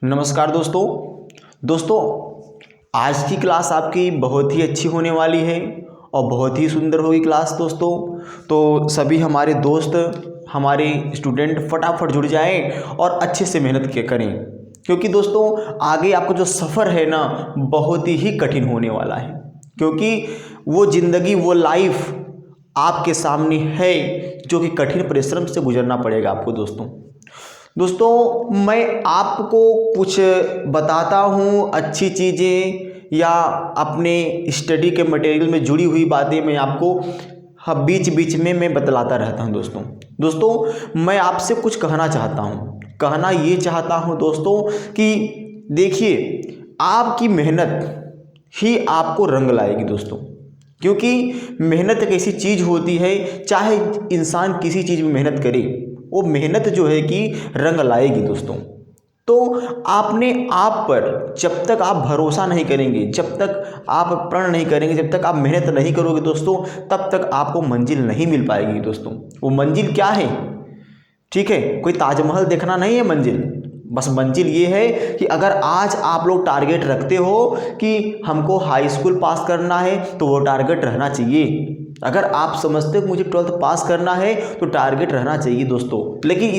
नमस्कार दोस्तों। दोस्तों, आज की क्लास आपकी बहुत ही अच्छी होने वाली है और बहुत ही सुंदर होगी क्लास दोस्तों। तो सभी हमारे दोस्त, हमारे स्टूडेंट फटाफट जुड़ जाएं और अच्छे से मेहनत करें, क्योंकि दोस्तों आगे आपका जो सफ़र है ना बहुत ही कठिन होने वाला है, क्योंकि वो ज़िंदगी, वो लाइफ आपके सामने है जो कि कठिन परिश्रम से गुजरना पड़ेगा आपको दोस्तों। मैं आपको कुछ बताता हूँ अच्छी चीज़ें या अपने स्टडी के मटेरियल में जुड़ी हुई बातें मैं आपको बीच बीच में मैं बतलाता रहता हूँ दोस्तों। मैं आपसे कुछ कहना चाहता हूँ, कहना ये चाहता हूँ दोस्तों कि देखिए, आपकी मेहनत ही आपको रंग लाएगी दोस्तों, क्योंकि मेहनत एक ऐसी चीज़ होती है, चाहे इंसान किसी चीज़ में मेहनत करे, वो मेहनत जो है कि रंग लाएगी दोस्तों। तो आपने आप पर जब तक आप भरोसा नहीं करेंगे, जब तक आप प्रण नहीं करेंगे, जब तक आप मेहनत नहीं करोगे दोस्तों, तब तक आपको मंजिल नहीं मिल पाएगी दोस्तों। वो मंजिल क्या है? ठीक है, कोई ताजमहल देखना नहीं है मंजिल। बस मंजिल ये है कि अगर आज आप लोग टारगेट रखते हो कि हमको हाई स्कूल पास करना है, तो वो टारगेट रहना चाहिए। अगर आप समझते हो मुझे 12th पास करना है, तो टारगेट रहना चाहिए दोस्तों। लेकिन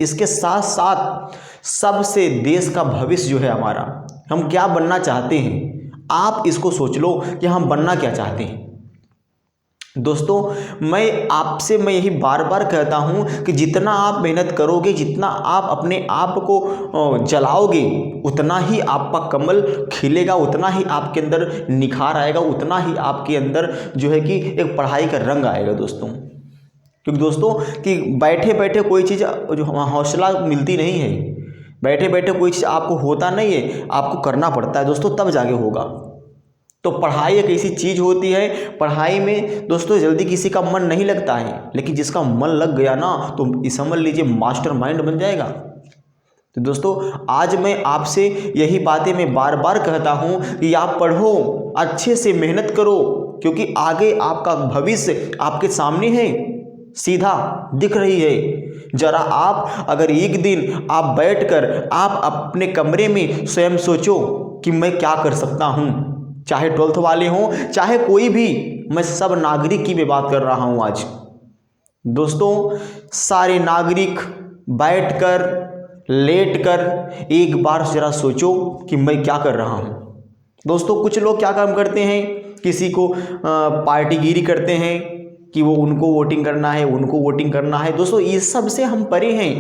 इसके साथ साथ सबसे देश का भविष्य जो है हमारा, हम क्या बनना चाहते हैं, आप इसको सोच लो कि हम बनना क्या चाहते हैं दोस्तों। मैं यही बार बार कहता हूं कि जितना आप मेहनत करोगे, जितना आप अपने आप को जलाओगे, उतना ही आपका कमल खिलेगा, उतना ही आपके अंदर निखार आएगा, उतना ही आपके अंदर जो है कि एक पढ़ाई का रंग आएगा दोस्तों। क्योंकि दोस्तों कि बैठे बैठे कोई चीज़ जो हौसला मिलती नहीं है, बैठे बैठे कोई चीज़ आपको होता नहीं है, आपको करना पड़ता है दोस्तों, तब जाके होगा। तो पढ़ाई एक ऐसी चीज़ होती है, पढ़ाई में दोस्तों जल्दी किसी का मन नहीं लगता है, लेकिन जिसका मन लग गया ना तो समझ लीजिए मास्टर माइंड बन जाएगा। तो दोस्तों आज मैं आपसे यही बातें मैं बार बार कहता हूँ कि आप पढ़ो, अच्छे से मेहनत करो, क्योंकि आगे आपका भविष्य आपके सामने है, सीधा दिख रही है। जरा आप अगर एक दिन आप बैठकर आप अपने कमरे में स्वयं सोचो कि मैं क्या कर सकता हूँ, चाहे 12th वाले हों, चाहे कोई भी, मैं सब नागरिक की मैं बात कर रहा हूं आज दोस्तों। सारे नागरिक बैठकर, लेटकर एक बार जरा सोचो कि मैं क्या कर रहा हूं दोस्तों। कुछ लोग क्या काम करते हैं, किसी को पार्टीगिरी करते हैं कि वो उनको वोटिंग करना है, उनको वोटिंग करना है दोस्तों। इस सब से हम परे हैं,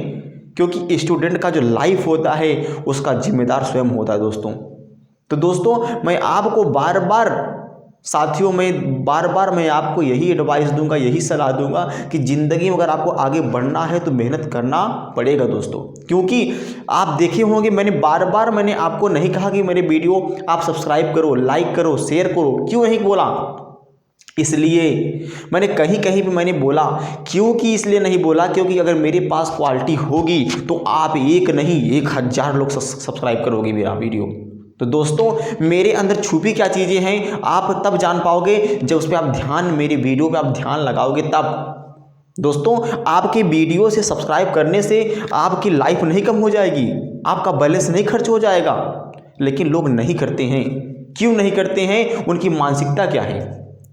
क्योंकि स्टूडेंट का जो लाइफ होता है उसका जिम्मेदार स्वयं होता है दोस्तों। तो दोस्तों मैं आपको बार बार साथियों में बार बार मैं आपको यही एडवाइस दूंगा, यही सलाह दूंगा कि ज़िंदगी में अगर आपको आगे बढ़ना है तो मेहनत करना पड़ेगा दोस्तों। क्योंकि आप देखे होंगे, मैंने आपको नहीं कहा कि मेरे वीडियो आप सब्सक्राइब करो, लाइक करो, शेयर करो। क्यों नहीं बोला? इसलिए मैंने कहीं कहीं भी मैंने बोला, क्योंकि इसलिए नहीं बोला क्योंकि अगर मेरे पास क्वालिटी होगी तो आप एक नहीं 1000 लोग सब्सक्राइब करोगे मेरा वीडियो। तो दोस्तों मेरे अंदर छुपी क्या चीज़ें हैं आप तब जान पाओगे जब उस पर आप ध्यान, मेरे वीडियो पे आप ध्यान लगाओगे तब। दोस्तों आपके वीडियो से सब्सक्राइब करने से आपकी लाइफ नहीं कम हो जाएगी, आपका बैलेंस नहीं खर्च हो जाएगा, लेकिन लोग नहीं करते हैं। क्यों नहीं करते हैं? उनकी मानसिकता क्या है?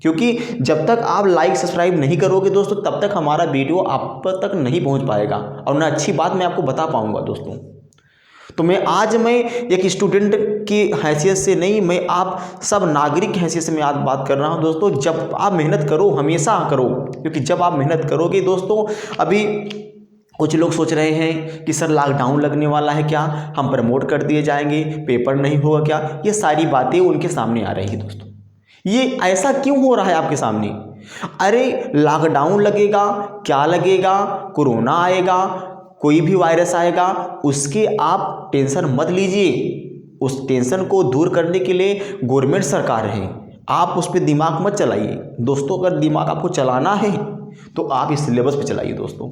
क्योंकि जब तक आप लाइक सब्सक्राइब नहीं करोगे दोस्तों, तब तक हमारा वीडियो आप तक नहीं पहुंच पाएगा और ना अच्छी बात मैं आपको बता पाऊंगा दोस्तों। तो मैं एक स्टूडेंट की हैसियत से नहीं, मैं आप सब नागरिक की हैसियत से मैं आज बात कर रहा हूं दोस्तों। जब आप मेहनत करो, हमेशा करो, क्योंकि जब आप मेहनत करोगे दोस्तों, अभी कुछ लोग सोच रहे हैं कि सर लॉकडाउन लगने वाला है क्या, हम प्रमोट कर दिए जाएंगे, पेपर नहीं होगा क्या, ये सारी बातें उनके सामने आ रही है दोस्तों। ये ऐसा क्यों हो रहा है आपके सामने? अरे लॉकडाउन लगेगा, क्या लगेगा, कोरोना आएगा, कोई भी वायरस आएगा, उसके आप टेंशन मत लीजिए। उस टेंशन को दूर करने के लिए गवर्नमेंट सरकार है, आप उस पर दिमाग मत चलाइए दोस्तों। अगर दिमाग आपको चलाना है तो आप इस सिलेबस पे चलाइए दोस्तों।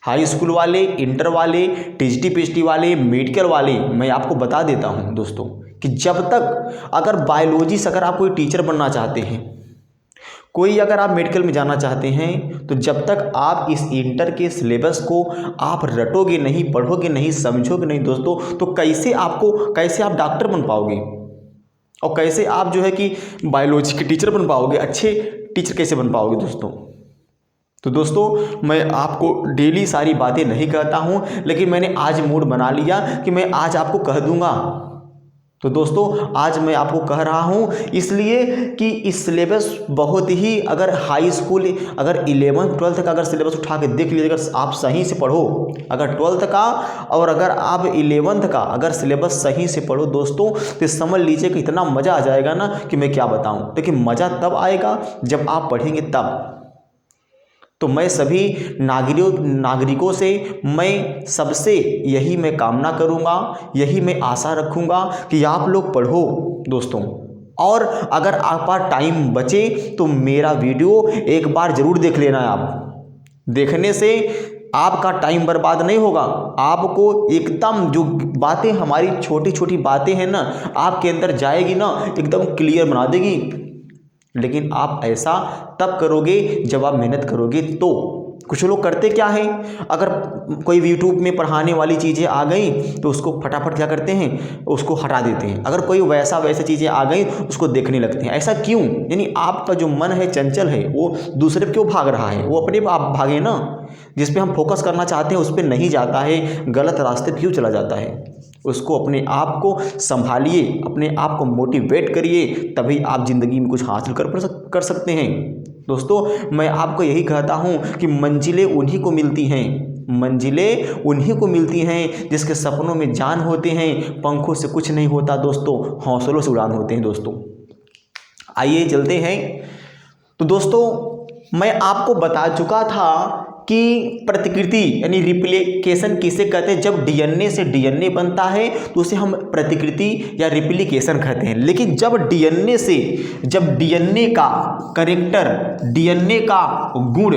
हाई स्कूल वाले, इंटर वाले, टीजीटी पीएचडी वाले, मेडिकल वाले, मैं आपको बता देता हूं दोस्तों कि जब तक अगर बायोलॉजी से अगर आप कोई टीचर बनना चाहते हैं, कोई अगर आप मेडिकल में जाना चाहते हैं तो जब तक आप इस इंटर के सिलेबस को आप रटोगे नहीं, पढ़ोगे नहीं, समझोगे नहीं दोस्तों, तो कैसे आप डॉक्टर बन पाओगे और कैसे आप जो है कि बायोलॉजी के टीचर बन पाओगे, अच्छे टीचर कैसे बन पाओगे दोस्तों। तो दोस्तों मैं आपको डेली सारी बातें नहीं कहता हूँ, लेकिन मैंने आज मूड बना लिया कि मैं आज आपको कह दूंगा। तो दोस्तों आज मैं आपको कह रहा हूँ इसलिए कि इस सिलेबस बहुत ही, अगर हाई स्कूल, अगर 11th 12th का अगर सिलेबस उठा के देख लीजिए, अगर आप सही से पढ़ो, अगर 12th का और अगर आप 11th का अगर सिलेबस सही से पढ़ो दोस्तों, तो समझ लीजिए कि इतना मज़ा आ जाएगा ना कि मैं क्या बताऊँ। लेकिन मज़ा तब आएगा जब आप पढ़ेंगे तब। तो मैं सभी नागरिकों से मैं सबसे यही मैं कामना करूंगा, यही मैं आशा रखूंगा कि आप लोग पढ़ो दोस्तों। और अगर आप पास टाइम बचे तो मेरा वीडियो एक बार ज़रूर देख लेना। आप देखने से आपका टाइम बर्बाद नहीं होगा, आपको एकदम जो बातें हमारी छोटी छोटी बातें हैं ना आपके अंदर जाएगी ना, एकदम क्लियर बना देगी। लेकिन आप ऐसा तब करोगे जब आप मेहनत करोगे। तो कुछ लोग करते क्या है, अगर कोई यूट्यूब में पढ़ाने वाली चीज़ें आ गई तो उसको फटाफट क्या करते हैं, उसको हटा देते हैं। अगर कोई वैसे चीज़ें आ गई उसको देखने लगते हैं। ऐसा क्यों? यानी आपका जो मन है चंचल है, वो दूसरे पे क्यों भाग रहा है, वो अपने आप भागे ना। जिस पे हम फोकस करना चाहते हैं उस पर नहीं जाता है, गलत रास्ते पे क्यों चला जाता है। उसको अपने आप को संभालिए, अपने आप को मोटिवेट करिए, तभी आप ज़िंदगी में कुछ हासिल कर सकते हैं दोस्तों। मैं आपको यही कहता हूँ कि मंजिलें उन्हीं को मिलती हैं, मंजिलें उन्हीं को मिलती हैं जिसके सपनों में जान होते हैं। पंखों से कुछ नहीं होता दोस्तों, हौसलों से उड़ान होते हैं दोस्तों। आइए चलते हैं। तो दोस्तों मैं आपको बता चुका था कि प्रतिकृति यानी रिप्लिकेशन किसे कहते हैं। जब डीएनए से डीएनए बनता है तो उसे हम प्रतिकृति या रिप्लिकेशन कहते हैं। लेकिन जब डीएनए का कैरेक्टर, डीएनए का गुण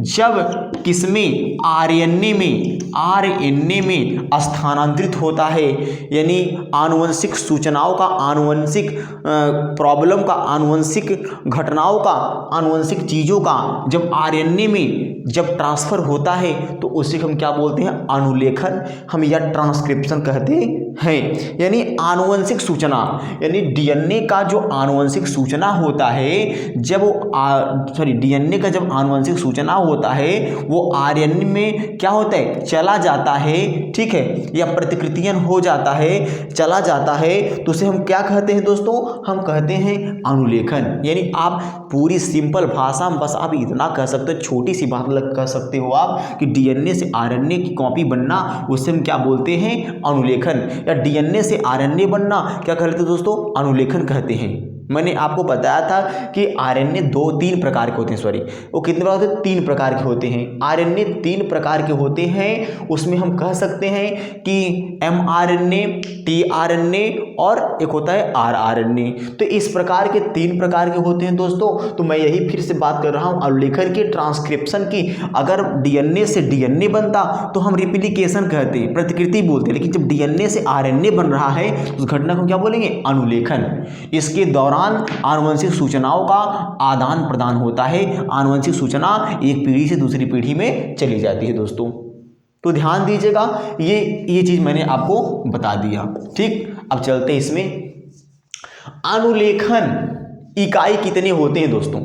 जब किसमें, आरएनए में स्थानांतरित होता है, यानी आनुवंशिक सूचनाओं का, आनुवंशिक प्रॉब्लम का, आनुवंशिक घटनाओं का, आनुवंशिक चीज़ों का जब आरएनए में जब ट्रांसफ़र होता है तो उसे हम क्या बोलते हैं, अनुलेखन हम या ट्रांसक्रिप्शन कहते हैं। यानी आनुवंशिक सूचना, यानी डीएनए का जो आनुवंशिक सूचना होता है, जब वो डीएनए का जब आनुवंशिक सूचना होता है वो आरएनए में क्या होता है, चला जाता है, ठीक है, या प्रतिकृतियां हो जाता है, चला जाता है, तो उसे हम क्या कहते हैं दोस्तों, हम कहते हैं अनुलेखन। यानी आप पूरी सिंपल भाषा में बस आप इतना कह सकते हो, छोटी सी बात कह सकते हो आप कि डीएनए से आरएनए की कॉपी बनना उसे हम क्या बोलते हैं, अनुलेखन। या डीएनए से आरएनए बनना क्या कहते हैं दोस्तों, अनुलेखन कहते हैं। मैंने आपको बताया था कि आरएनए 2-3 प्रकार के होते हैं, सॉरी वो कितने प्रकार होते हैं, 3 प्रकार के होते हैं। आरएनए 3 प्रकार के होते हैं। उसमें हम कह सकते हैं कि एमआरएनए, टीआरएनए और एक होता है आरआरएनए। तो इस प्रकार के 3 प्रकार के होते हैं दोस्तों। तो मैं यही फिर से बात कर रहा हूँ अनुलेखन की, ट्रांसक्रिप्शन की। अगर डीएनए से डीएनए बनता तो हम रिप्लिकेशन कहते हैं, प्रतिकृति बोलते हैं। लेकिन जब डीएनए से आरएनए बन रहा है उस घटना को क्या बोलेंगे, अनुलेखन। इसके दौरान आनुवंशिक सूचनाओं का आदान प्रदान होता है। आनुवंशिक सूचना एक पीढ़ी से दूसरी पीढ़ी में चली जाती है दोस्तों। तो ध्यान दीजिएगा, ये चीज मैंने आपको बता दिया, ठीक। अब चलते हैं इसमें। अनुलेखन इकाई कितने होते हैं दोस्तों?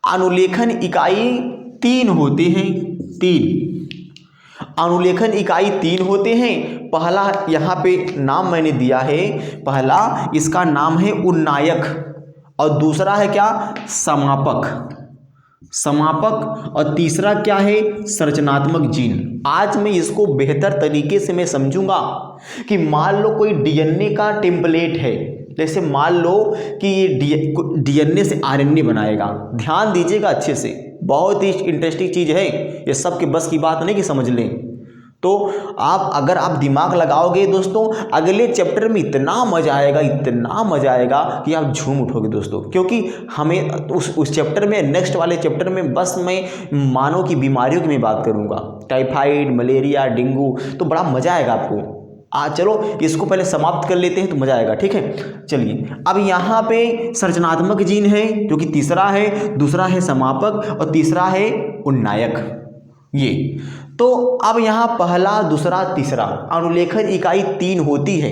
अनुलेखन इकाई 3 होते हैं, 3 अनुलेखन इकाई 3 होते हैं। पहला यहाँ पे नाम मैंने दिया है, पहला इसका नाम है उन्नायक और दूसरा है क्या, समापक और तीसरा क्या है, संरचनात्मक जीन। आज मैं इसको बेहतर तरीके से मैं समझूंगा कि मान लो कोई डीएनए का टेम्पलेट है, जैसे मान लो कि ये डीएनए से आरएनए बनाएगा। ध्यान दीजिएगा अच्छे से, बहुत ही इंटरेस्टिंग चीज़ है, ये सबके बस की बात नहीं कि समझ लें। तो अगर आप दिमाग लगाओगे दोस्तों, अगले चैप्टर में इतना मजा आएगा कि आप झूम उठोगे दोस्तों। क्योंकि हमें उस चैप्टर में, नेक्स्ट वाले चैप्टर में बस मैं मानव की बीमारियों की मैं बात करूंगा, टाइफाइड, मलेरिया, डेंगू। तो बड़ा मजा आएगा आपको। चलो इसको पहले समाप्त कर लेते हैं तो मजा आएगा, ठीक है। चलिए, अब यहाँ पे संरचनात्मक जीन है जो कि तीसरा है, दूसरा है समापक और तीसरा है उन्नायक। ये तो अब यहाँ पहला, दूसरा, तीसरा अनुलेखन इकाई 3 होती है,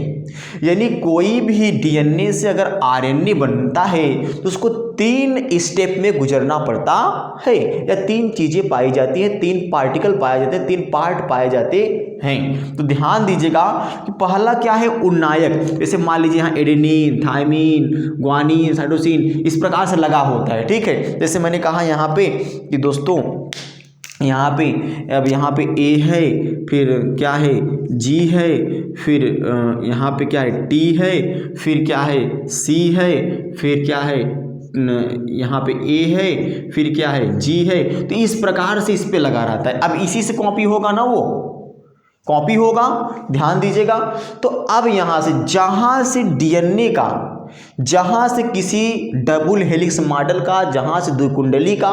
यानी कोई भी डीएनए से अगर आरएनए बनता है तो उसको 3 स्टेप में गुजरना पड़ता है, या 3 चीज़ें पाई जाती हैं, 3 पार्टिकल पाए जाते हैं, 3 पार्ट पाए जाते हैं। तो ध्यान दीजिएगा कि पहला क्या है, उन्नायक। जैसे मान लीजिए यहाँ एडेनिन, थायमिन, ग्वानिन, साइटोसिन इस प्रकार से लगा होता है, ठीक है। जैसे मैंने कहा यहाँ पे कि दोस्तों यहाँ पे, अब यहाँ पे ए है, फिर क्या है जी है, फिर यहाँ पे क्या है टी है, फिर क्या है सी है, फिर क्या है यहाँ पे ए है, फिर क्या है जी है। तो इस प्रकार से इस पे लगा रहता है। अब इसी से कॉपी होगा ना, वो कॉपी होगा, ध्यान दीजिएगा। तो अब यहाँ से जहाँ से डीएनए का, जहाँ से किसी डबल हेलिक्स मॉडल का, जहाँ से द्विकुंडली का,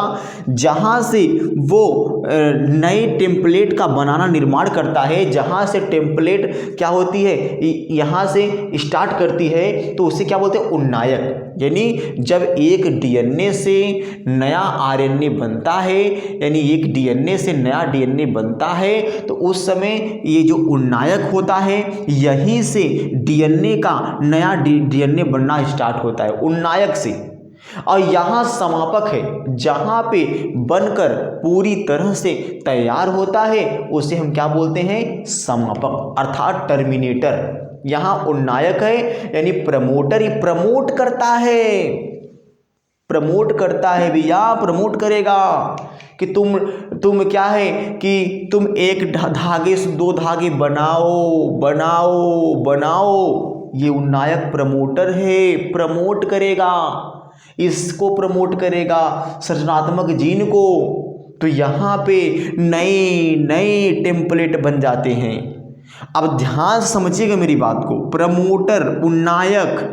जहाँ से वो नए टेम्पलेट का बनाना निर्माण करता है, जहाँ से टेम्पलेट क्या होती है, यहाँ से स्टार्ट करती है, तो उसे क्या बोलते हैं, उन्नायक। यानी जब एक डीएनए से नया आरएनए बनता है, यानी एक डीएनए से नया डीएनए बनता है, तो उस समय ये जो उन्नायक होता है, यहीं से डीएनए का नया डीएनए बनना स्टार्ट होता है, उन्नायक से। और यहाँ समापक है, जहाँ पे बनकर पूरी तरह से तैयार होता है, उसे हम क्या बोलते हैं, समापक अर्थात टर्मिनेटर। यहाँ उन्नायक है यानी प्रमोटर, ही प्रमोट करता है, प्रमोट करता है भैया, प्रमोट करेगा कि तुम क्या है कि तुम एक धागे से 2 धागे बनाओ बनाओ बनाओ। ये उन्नायक प्रमोटर है, प्रमोट करेगा, इसको प्रमोट करेगा, सृजनात्मक जीन को। तो यहाँ पे नए नए टेम्पलेट बन जाते हैं। अब ध्यान से समझिएगा मेरी बात को, प्रमोटर, उन्नायक।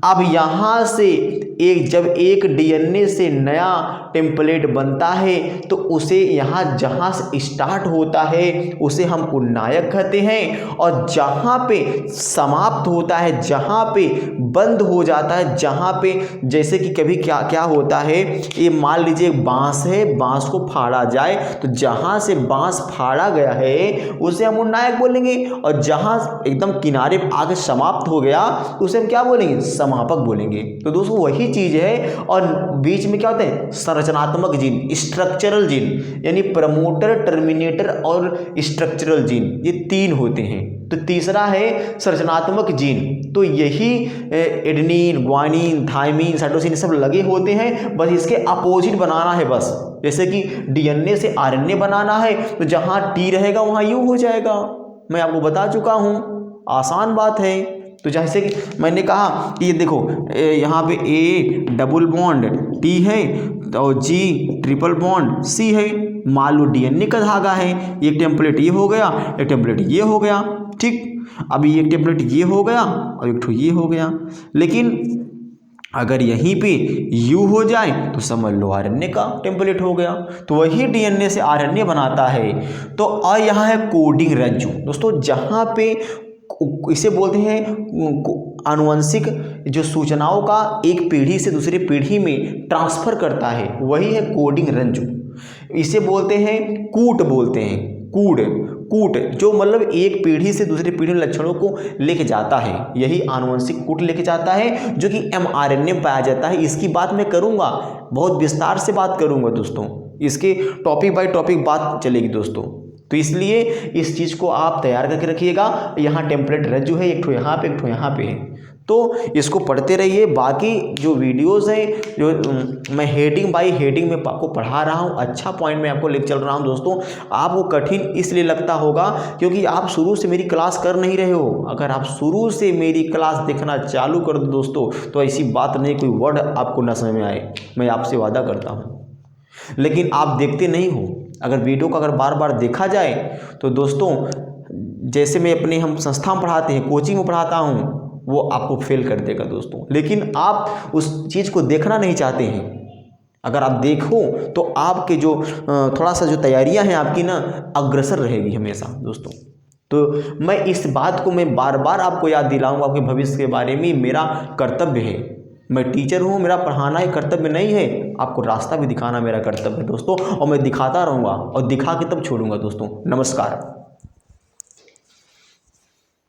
अब यहाँ से जब एक डीएनए से नया टेम्पलेट बनता है, तो उसे यहाँ जहाँ से स्टार्ट होता है उसे हम उन्नायक कहते हैं, और जहाँ पे समाप्त होता है, जहाँ पे बंद हो जाता है, जहाँ पे जैसे कि कभी क्या क्या होता है, ये मान लीजिए बांस है, बांस को फाड़ा जाए, तो जहाँ से बांस फाड़ा गया है उसे हम उन्नायक बोलेंगे, और जहाँ एकदम किनारे आगे समाप्त हो गया तो उसे हम क्या बोलेंगे, समापक बोलेंगे। तो दोस्तों वही चीज है। और बीच में क्या होते हैं, संरचनात्मक जीन, स्ट्रक्चरल जीन, यानी प्रमोटर, टर्मिनेटर और स्ट्रक्चरल जीन, ये 3 होते हैं। तो तीसरा है संरचनात्मक जीन। तो यही एडेनिन, ग्वानिन, थायमिन, साइटोसिन सब लगे होते हैं, बस इसके अपोजिट बनाना है। बस जैसे कि डीएनए से आरएनए बनाना है, तो जहाँ टी रहेगा वहाँ यू हो जाएगा। मैं आपको बता चुका हूँ, आसान बात है। तो जैसे कि मैंने कहा कि ये देखो, यहाँ पे ए डबल बॉन्ड टी है और जी ट्रिपल बॉन्ड सी है। मान लो डीएनए का धागा है, एक टेम्पलेट ये हो गया, एक टेम्पलेट ये हो गया, ठीक। अभी एक टेम्पलेट ये हो गया और एक ठो ये हो गया। लेकिन अगर यहीं पे यू हो जाए तो समझ लो आरएनए का टेम्पलेट हो गया। तो वही डीएनए से आरएनए बनाता है। तो और यहाँ है कोडिंग रज्जु। दोस्तों जहाँ पे इसे बोलते हैं आनुवंशिक जो सूचनाओं का एक पीढ़ी से दूसरी पीढ़ी में ट्रांसफर करता है, वही है कोडिंग रज्जु। इसे बोलते हैं कूट, बोलते हैं कूट, कूट जो मतलब एक पीढ़ी से दूसरी पीढ़ी में लक्षणों को लेके जाता है, यही आनुवंशिक कूट लेके जाता है, जो कि एमआरएनए में पाया जाता है। इसकी बात मैं करूँगा, बहुत विस्तार से बात करूँगा दोस्तों, इसके टॉपिक बाय टॉपिक बात चलेगी दोस्तों। तो इसलिए इस चीज़ को आप तैयार करके रखिएगा। यहाँ टेम्पलेट रज्जु है, एक ठो यहाँ पे, एक ठो यहाँ पे है, तो इसको पढ़ते रहिए। बाकी जो वीडियोस है, जो मैं हेडिंग बाय हेडिंग में आपको पढ़ा रहा हूँ, अच्छा पॉइंट में आपको लेकर चल रहा हूँ दोस्तों। आपको कठिन इसलिए लगता होगा क्योंकि आप शुरू से मेरी क्लास कर नहीं रहे हो। अगर आप शुरू से मेरी क्लास देखना चालू कर दो दोस्तों, तो ऐसी बात नहीं कोई वर्ड आपको न समझ में आए, मैं आपसे वादा करता हूँ। लेकिन आप देखते नहीं हो। अगर वीडियो को अगर बार बार देखा जाए तो दोस्तों, जैसे मैं अपने हम संस्था में पढ़ाते हैं, कोचिंग में पढ़ाता हूँ, वो आपको फेल कर देगा दोस्तों। लेकिन आप उस चीज़ को देखना नहीं चाहते हैं। अगर आप देखो तो आपके जो थोड़ा सा जो तैयारियां हैं आपकी ना, अग्रसर रहेगी हमेशा दोस्तों। तो मैं इस बात को मैं बार बार आपको याद दिलाऊंगा, आपके भविष्य के बारे में मेरा कर्तव्य है। मैं टीचर हूँ, मेरा पढ़ाना ही कर्तव्य नहीं है, आपको रास्ता भी दिखाना मेरा कर्तव्य है दोस्तों, और मैं दिखाता रहूँगा और दिखा के तब छोड़ूंगा दोस्तों। नमस्कार।